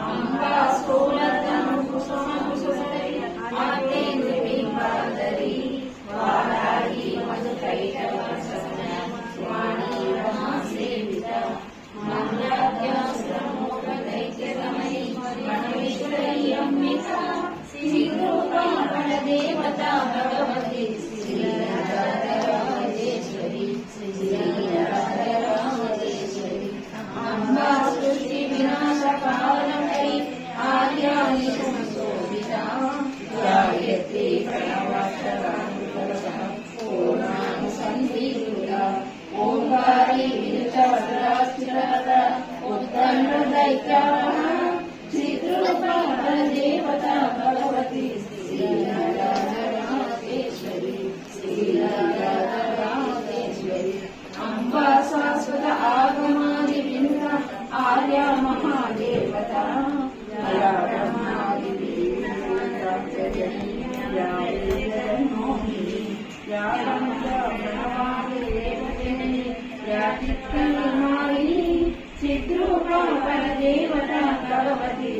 अम्बा स्थूलतम कुसुमकुसुमलय आतेन्द्रबिम्बाधरी वाराही मधुकैटवसना वाणी महासेविता मंगलाभ्याश्रमोपदैत्यगमयी वनमेश्वरी अम्बिका श्रीरूपा परदेवता भगवती श्रीराधराजेश्वरी श्रीराधराजेश्वरी अम्बा सृष्टि विनाशकारणकरी आर्याणि संशोभिता गायत्री प्रणवाक्षरानुकरसः पूर्णानि सन्धिरुला ओंकारी विनुतवज्रास्थिरहता उत्तङ्गदैत्याः श्रीरूपा परदेवता भगवती श्रीराधराजेश्वरी श्रीराधराजेश्वरी अम्बा शाश्वत आगमादिविन्दा आर्या महादेवता या ब्रह्मादिविन्दाजननी या वेदमोहिनी या ब्रह्मदेवजननी या चित्तमालिनी चिद्रूपा परदेवता भगवती